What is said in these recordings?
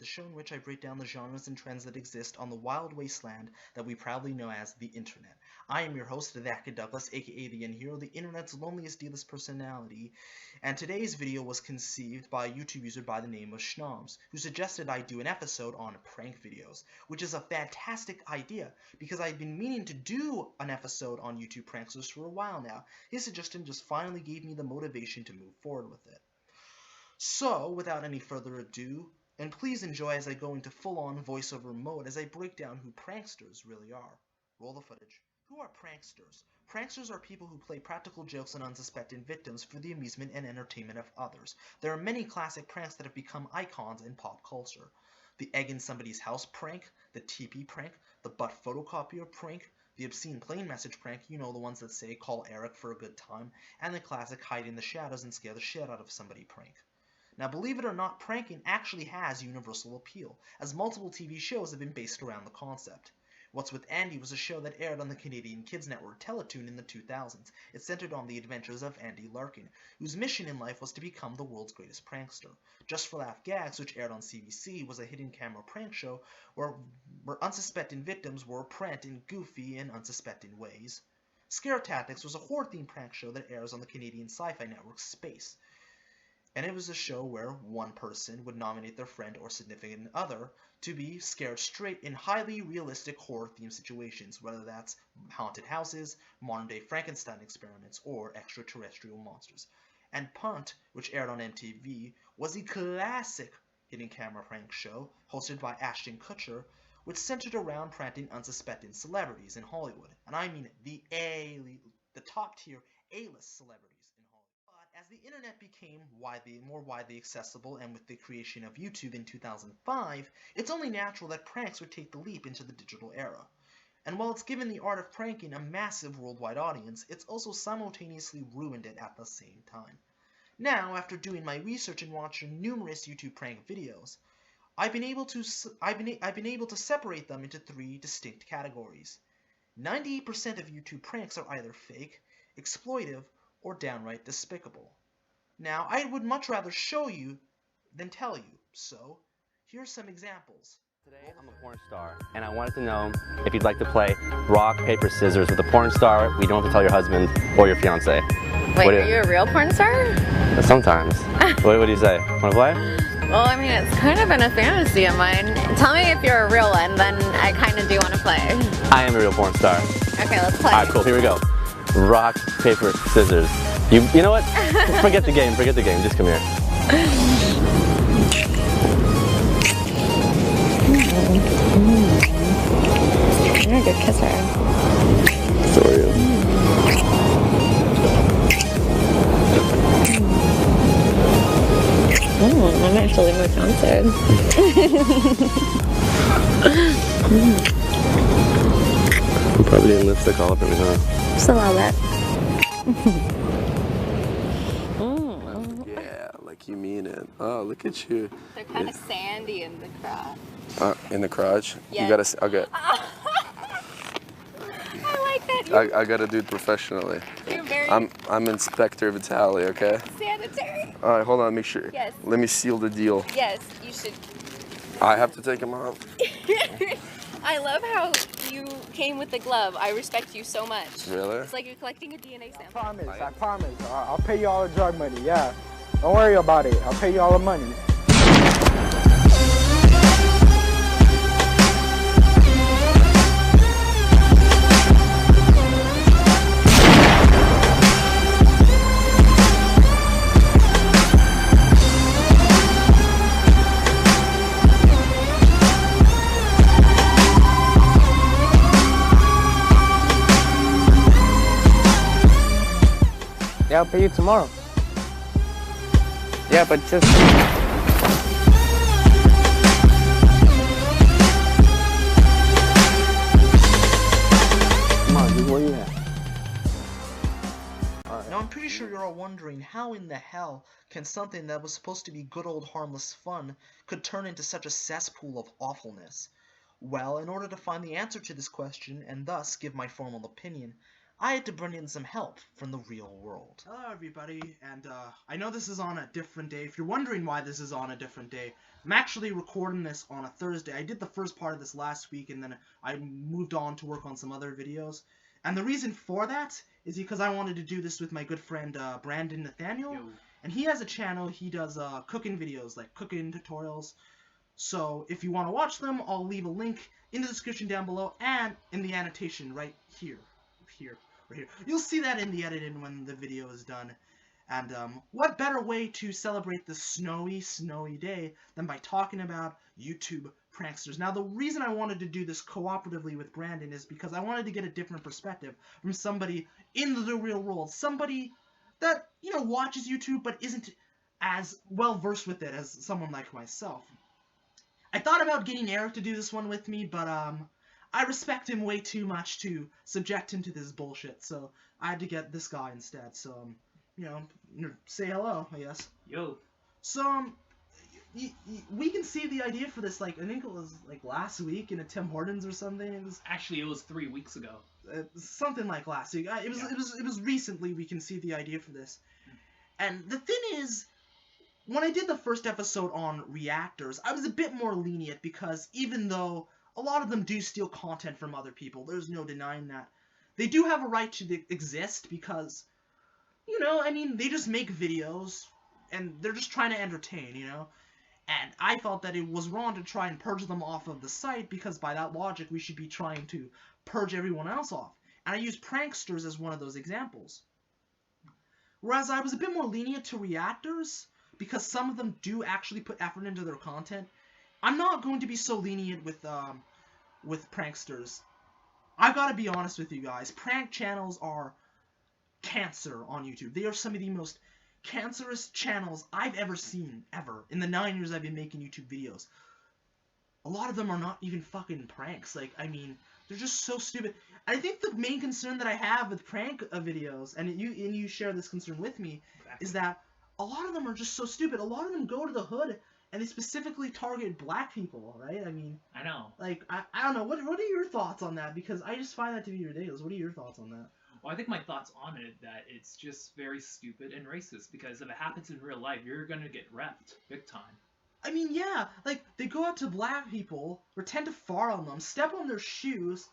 the show in which I break down the genres and trends that exist on the wild wasteland that we proudly know as the Internet. I am your host, ThatKidDouglas, aka the N-Hero, the Internet's loneliest D-list personality, and today's video was conceived by a YouTube user by the name of Schnoms, who suggested I do an episode on prank videos, which is a fantastic idea, because I've been meaning to do an episode on YouTube pranksters for a while now. His suggestion just finally gave me the motivation to move forward with it. So, without any further ado, and please enjoy as I go into full-on voiceover mode as I break down who pranksters really are. Roll the footage. Who are pranksters? Pranksters are people who play practical jokes on unsuspecting victims for the amusement and entertainment of others. There are many classic pranks that have become icons in pop culture. The egg in somebody's house prank, the TP prank, the butt photocopier prank, the obscene plain message prank, you know, the ones that say call Eric for a good time, and the classic hide in the shadows and scare the shit out of somebody prank. Now, believe it or not, pranking actually has universal appeal, as multiple TV shows have been based around the concept. What's with Andy was a show that aired on the Canadian kids network Teletoon in the 2000s. It centered on the adventures of Andy Larkin, whose mission in life was to become the world's greatest prankster. Just for Laugh Gags, which aired on CBC, was a hidden camera prank show where unsuspecting victims were pranked in goofy and unsuspecting ways. Scare Tactics was a horror-themed prank show that airs on the Canadian sci-fi network Space. And it was a show where one person would nominate their friend or significant other to be scared straight in highly realistic horror-themed situations, whether that's haunted houses, modern-day Frankenstein experiments, or extraterrestrial monsters. And Punt, which aired on MTV, was the classic hidden camera prank show hosted by Ashton Kutcher, which centered around pranking unsuspecting celebrities in Hollywood. And I mean the top-tier A-list celebrities. As the internet became more widely accessible, and with the creation of YouTube in 2005, it's only natural that pranks would take the leap into the digital era. And while it's given the art of pranking a massive worldwide audience, it's also simultaneously ruined it at the same time. Now, after doing my research and watching numerous YouTube prank videos, I've been able to separate them into three distinct categories. 98% of YouTube pranks are either fake, exploitive, or downright despicable. Now, I would much rather show you than tell you, so here's some examples. Today, I'm a porn star, and I wanted to know if you'd like to play rock, paper, scissors with a porn star. We don't have to tell your husband or your fiance. Wait, are you a real porn star? Sometimes. what do you say? Want to play? Well, I mean, it's kind of been a fantasy of mine. Tell me if you're a real one, then I kind of do want to play. I am a real porn star. Okay, let's play. All right, cool. Here we go. Rock, paper, scissors. You know what? Forget the game. Forget the game. Just come here. You're a good kisser. So are you. I'm actually more talented. I'm probably getting lipstick all up in me, huh? Just a little bit. Yeah, like you mean it. Oh, look at you. They're kind of sandy in the crotch. In the crotch? Yes. You gotta, okay. I like that. I gotta do it professionally. You're very I'm Inspector Vitale, okay? sanitary. All right, hold on, make sure. Yes. Let me seal the deal. Yes, you should. I have to take them off. I love how you came with the glove. I respect you so much. Really? It's like you're collecting a DNA sample. I promise. I'll pay you all the drug money, yeah. Don't worry about it. I'll pay you all the money. Yeah, I'll pay you tomorrow. Yeah, but just... Come on, dude, where you at? Alright. Now, I'm pretty sure you're all wondering how in the hell can something that was supposed to be good old harmless fun could turn into such a cesspool of awfulness. Well, in order to find the answer to this question, and thus give my formal opinion, I had to bring in some help from the real world. Hello everybody, and I know this is on a different day. If you're wondering why this is on a different day, I'm actually recording this on a Thursday. I did the first part of this last week, and then I moved on to work on some other videos. And the reason for that is because I wanted to do this with my good friend Brandon Nathaniel. Yo. And he has a channel. He does cooking videos, like cooking tutorials. So if you want to watch them, I'll leave a link in the description down below and in the annotation right here. Right here. You'll see that in the editing when the video is done. And what better way to celebrate this snowy day than by talking about YouTube pranksters. Now, the reason I wanted to do this cooperatively with Brandon is because I wanted to get a different perspective from somebody in the real world. Somebody that, you know, watches YouTube but isn't as well versed with it as someone like myself. I thought about getting Eric to do this one with me, but I respect him way too much to subject him to this bullshit, so I had to get this guy instead. So, you know, say hello, I guess. Yo. So, we can see the idea for this, like, I think it was, like, last week in a Tim Hortons or something. It was Actually, it was 3 weeks ago. something like last week. It was recently we can see the idea for this. And the thing is, when I did the first episode on reactors, I was a bit more lenient because even though a lot of them do steal content from other people, there's no denying that, they do have a right to exist because, you know, I mean, they just make videos and they're just trying to entertain, you know? And I felt that it was wrong to try and purge them off of the site because by that logic we should be trying to purge everyone else off. And I used pranksters as one of those examples. Whereas I was a bit more lenient to reactors because some of them do actually put effort into their content. I'm not going to be so lenient with pranksters. I gotta be honest with you guys. Prank channels are cancer on YouTube. They are some of the most cancerous channels I've ever seen, ever, in the 9 years I've been making YouTube videos. A lot of them are not even fucking pranks. Like, I mean, they're just so stupid. I think the main concern that I have with prank videos, and you share this concern with me, is that a lot of them are just so stupid. A lot of them go to the hood, and they specifically target black people, right? I mean, I know. like, I don't know. What are your thoughts on that? Because I just find that to be ridiculous. What are your thoughts on that? Well, I think my thoughts on it, that it's just very stupid and racist, because if it happens in real life, you're gonna get repped big time. I mean, yeah, like, they go up to black people, pretend to fart on them, step on their shoes,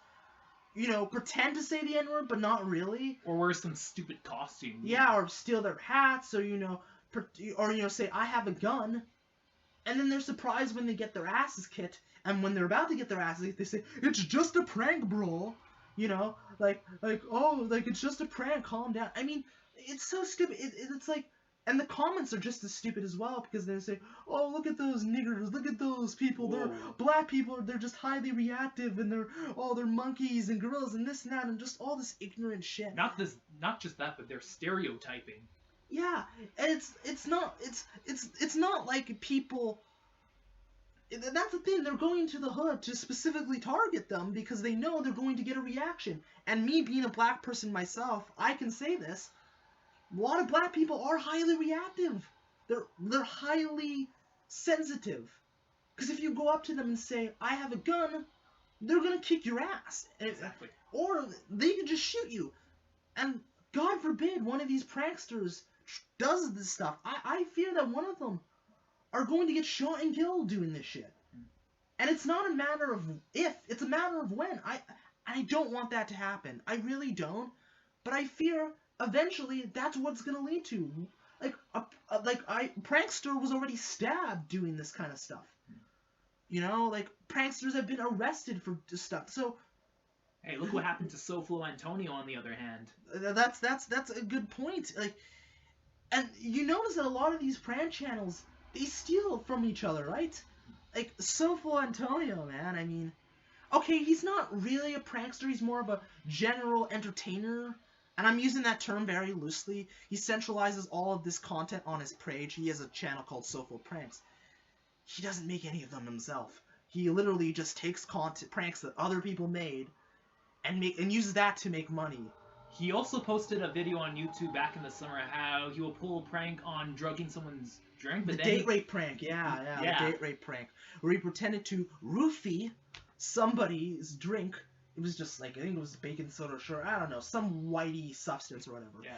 you know, pretend to say the N-word, but not really. Or wear some stupid costume. Yeah, or steal their hats, or, you know, say, I have a gun, and then they're surprised when they get their asses kicked, and when they're about to get their asses kicked, they say, it's just a prank, bro. You know, like, oh, like, it's just a prank, calm down. I mean, it's so stupid. It's like, and the comments are just as stupid as well, because they say, oh, look at those niggers, look at those people, they're black people, they're just highly reactive, and they're monkeys and gorillas and this and that, and just all this ignorant shit. Not just that, but they're stereotyping. Yeah, and it's not like people. That's the thing, they're going to the hood to specifically target them because they know they're going to get a reaction. And me being a black person myself, I can say this. A lot of black people are highly reactive. They're highly sensitive. Because if you go up to them and say, I have a gun, they're going to kick your ass. Exactly. Or they can just shoot you. And God forbid one of these pranksters does this stuff. I fear that one of them are going to get shot and killed doing this shit. And it's not a matter of if, it's a matter of when. I don't want that to happen. I really don't. But I fear eventually that's what it's going to lead to. Prankster was already stabbed doing this kind of stuff. You know, like, pranksters have been arrested for this stuff. So, hey, look what happened to Soflo Antonio on the other hand. That's a good point. Like, and you notice that a lot of these prank channels, they steal from each other, right? Like, Soflo Antonio, man, I mean, okay, he's not really a prankster, he's more of a general entertainer, and I'm using that term very loosely. He centralizes all of this content on his page. He has a channel called Soflo Pranks. He doesn't make any of them himself. He literally just takes pranks that other people made and uses that to make money. He also posted a video on YouTube back in the summer how he will pull a prank on drugging someone's drink. But the date rape prank, yeah, the date rape prank, where he pretended to roofie somebody's drink it was just like, I think it was baking soda or sugar, I don't know, some whitey substance or whatever. Yeah.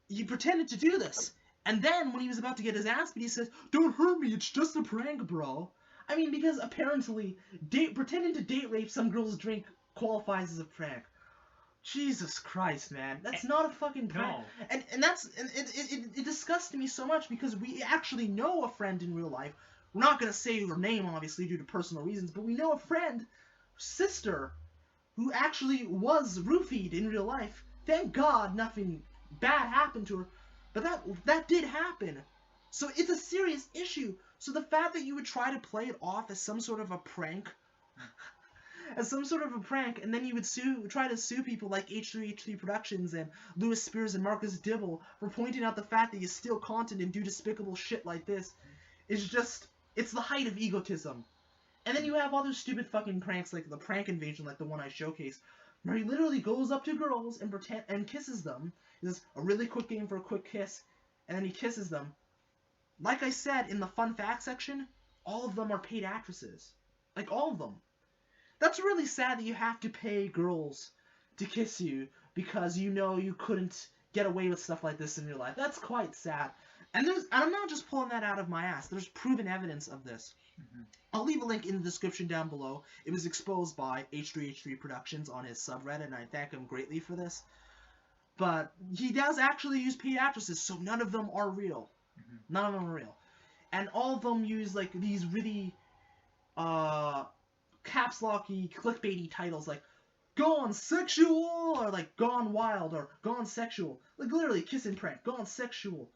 He pretended to do this. And then when he was about to get his ass beat, he says, "Don't hurt me, it's just a prank, bro." I mean, because apparently pretending to date rape some girl's drink qualifies as a prank. Jesus Christ, man. That's not a fucking prank. No. And it disgusts me so much because we actually know a friend in real life. We're not going to say her name, obviously, due to personal reasons, but we know a friend, sister, who actually was roofied in real life. Thank God nothing bad happened to her, but that did happen. So it's a serious issue. So the fact that you would try to play it off as some sort of a prank, and then you would try to sue people like H3H3 Productions and Louis Spears and Marcus Dibble for pointing out the fact that you steal content and do despicable shit like this, is just, it's the height of egotism. And then you have other stupid fucking pranks like the prank invasion, like the one I showcased, where he literally goes up to girls and kisses them. It's a really quick game for a quick kiss, and then he kisses them. Like I said in the fun fact section, all of them are paid actresses. Like, all of them. That's really sad that you have to pay girls to kiss you because you know you couldn't get away with stuff like this in real life. That's quite sad. And I'm not just pulling that out of my ass. There's proven evidence of this. Mm-hmm. I'll leave a link in the description down below. It was exposed by H3H3 Productions on his subreddit, and I thank him greatly for this. But he does actually use paid actresses, so none of them are real. Mm-hmm. None of them are real. And all of them use, like, these really, caps locky, clickbaity titles, like, "Gone Sexual," or, like, "Gone Wild," or "Gone Sexual." Like, literally, kiss and prank, "Gone Sexual."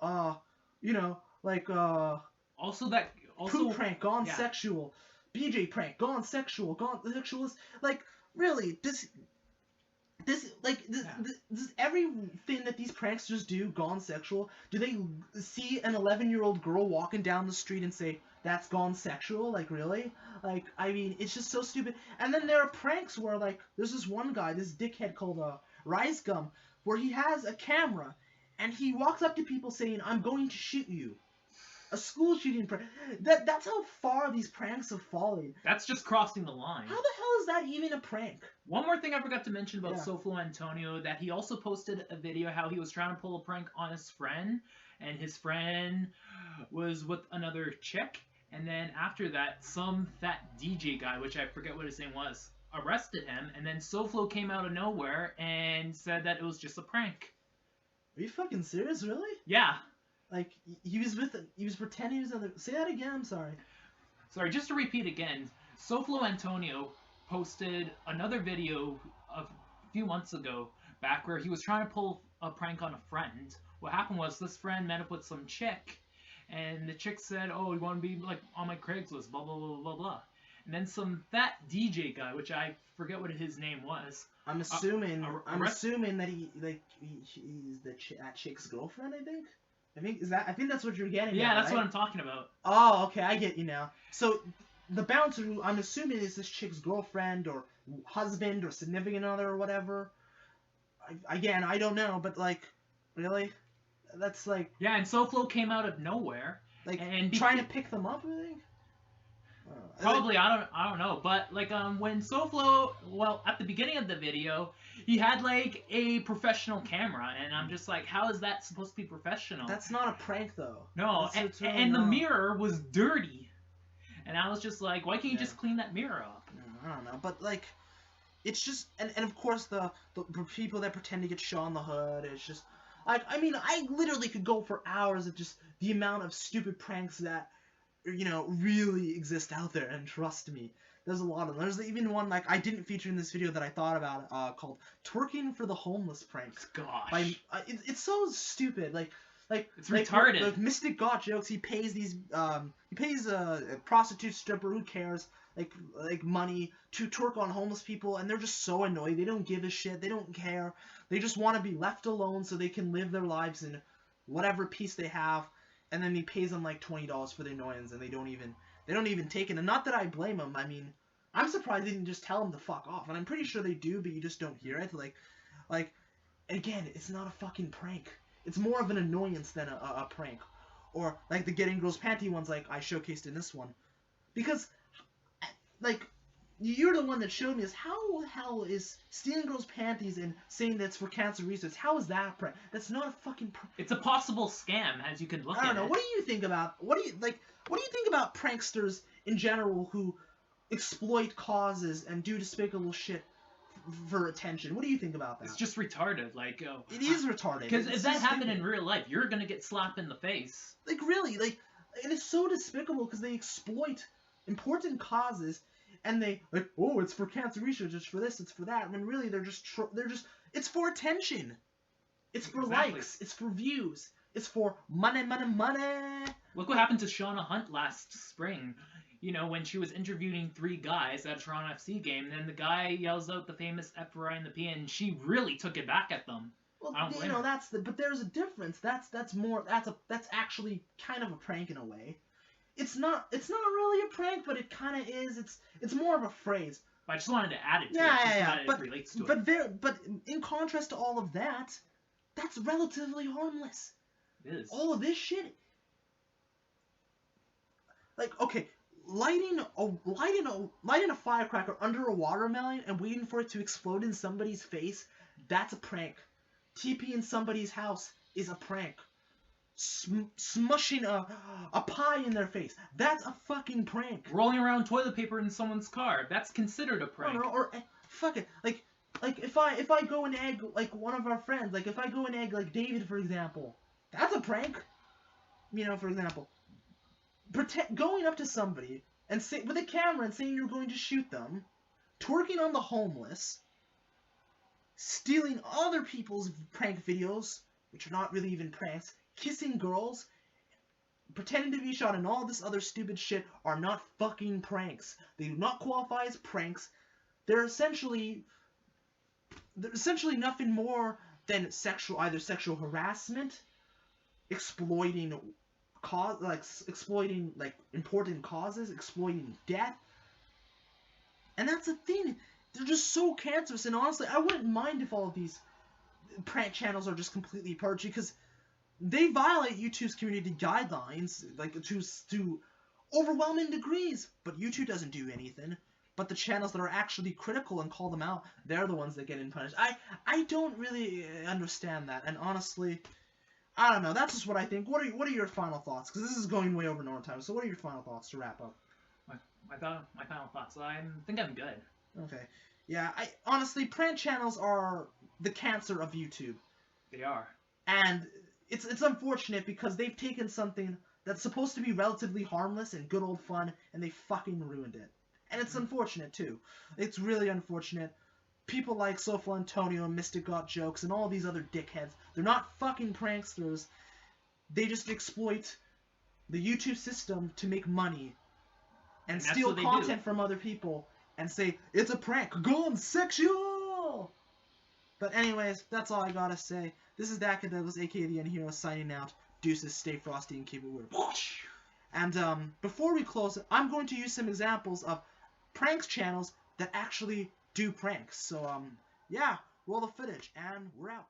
You know, like, Poop prank, "Gone Sexual." BJ prank, "Gone Sexual," "Gone Sexualist." Like, really, this everything that these pranksters do, "Gone Sexual," do they see an 11-year-old girl walking down the street and say, "That's gone sexual"? Like, really? Like, I mean, it's just so stupid. And then there are pranks where, like, there's this one guy, this dickhead called Rise Gum, where he has a camera, and he walks up to people saying, "I'm going to shoot you." A school shooting prank. That's how far these pranks have fallen. That's just crossing the line. How the hell is that even a prank? One more thing I forgot to mention about Soflo Antonio, that he also posted a video how he was trying to pull a prank on his friend, and his friend was with another chick, and then after that, some fat DJ guy, which I forget what his name was, arrested him, and then Soflo came out of nowhere and said that it was just a prank. Are you fucking serious, really? Yeah. Like, he was pretending he was on the... Say that again, I'm sorry. Sorry, just to repeat again, Soflo Antonio posted another video a few months ago, back where he was trying to pull a prank on a friend. What happened was, this friend met up with some chick, and the chick said, "Oh, you want to be, like, on my Craigslist, blah, blah, blah, blah, blah." And then some fat DJ guy, which I forget what his name was. I'm assuming that he's that chick's girlfriend, I think? I think that's what you're getting at. Yeah, that's right? what I'm talking about. Oh, okay, I get you now. So, the bouncer, who I'm assuming is this chick's girlfriend, or husband, or significant other, or whatever. Again, I don't know, but, like, really? That's, like... Yeah, and Soflo came out of nowhere. Like, and trying to pick them up, I think? Probably, I don't know, but, like, when Soflo, well, at the beginning of the video, he had, like, a professional camera, and I'm just like, how is that supposed to be professional? That's not a prank, though. No, and the mirror was dirty, and I was just like, why can't you just clean that mirror up? I don't know, but, like, it's just, and of course, the people that pretend to get shot in the hood, it's just, like, I mean, I literally could go for hours of just the amount of stupid pranks that, you know, really exist out there, and trust me, there's a lot of them. There's even one, like, I didn't feature in this video that I thought about, called "Twerking for the Homeless" pranks. Gosh. It's so stupid, like it's retarded. Like Mystic got jokes. He pays a prostitute, stripper, who cares, like money to twerk on homeless people, and they're just so annoyed. They don't give a shit. They don't care. They just want to be left alone so they can live their lives in whatever peace they have. And then he pays them like $20 for the annoyance, and they don't even take it. And not that I blame them. I mean, I'm surprised they didn't just tell them to fuck off. And I'm pretty sure they do, but you just don't hear it. Like, again, it's not a fucking prank. It's more of an annoyance than a prank. Or like the getting girls panty ones, like I showcased in this one, because like you're the one that showed me this. How the hell is stealing girls' panties and saying that's for cancer research? How is that a prank? That's not a fucking prank. It's a possible scam, as you can look at it. I don't know. What do you think about pranksters in general who exploit causes and do despicable shit for attention? What do you think about that? It's just retarded. Like, it is retarded. Because if that happened in real life, you're gonna get slapped in the face. Like, really, like, and it's so despicable because they exploit important causes, and they like, oh, it's for cancer research, it's for this, it's for that. When really they're just it's for attention. It's for likes. It's for views. It's for money, money, money. Look what happened to Shauna Hunt last spring. You know, when she was interviewing 3 guys at a Toronto FC game, and then the guy yells out the famous F for I and the P, and she really took it back at them. Well, I don't blame her. but there's a difference. That's actually kind of a prank in a way. It's not really a prank, but it kind of is. It's more of a phrase. But I just wanted to add it to it. It relates to it. But in contrast to all of that, that's relatively harmless. It is. All of this shit. Like, okay, lighting a firecracker under a watermelon and waiting for it to explode in somebody's face, that's a prank. TP in somebody's house is a prank. Smushing a pie in their face, that's a fucking prank. Rolling around toilet paper in someone's car, that's considered a prank. Or fuck it, like if I go and egg like one of our friends, like if I go and egg like David, for example, that's a prank. You know, for example, going up to somebody and with a camera and saying you're going to shoot them, twerking on the homeless, stealing other people's prank videos, which are not really even pranks, kissing girls, pretending to be shot, and all this other stupid shit are not fucking pranks. They do not qualify as pranks. They're essentially nothing more than either sexual harassment, exploiting important causes, exploiting death. And that's the thing. They're just so cancerous, and honestly, I wouldn't mind if all of these prank channels are just completely purged, because they violate YouTube's community guidelines, like, to overwhelming degrees, but YouTube doesn't do anything. But the channels that are actually critical and call them out, they're the ones that get punished. I don't really understand that, and honestly, I don't know. That's just what I think. What are your final thoughts? Because this is going way over normal time. So what are your final thoughts to wrap up? My final thoughts. I think I'm good. Okay. Yeah. Honestly, prank channels are the cancer of YouTube. They are. And it's unfortunate because they've taken something that's supposed to be relatively harmless and good old fun, and they fucking ruined it. And it's unfortunate too. It's really unfortunate. People like Sofla Antonio and Mystic Got Jokes and all these other dickheads, they're not fucking pranksters. They just exploit the YouTube system to make money and steal content from other people and say, it's a prank, gone sexual! But anyways, that's all I gotta say. This is ThatKidDouglas, aka the Unhero, signing out. Deuces, stay frosty, and keep it weird. And before we close, I'm going to use some examples of pranks channels that actually do pranks. So, yeah, roll the footage, and we're out.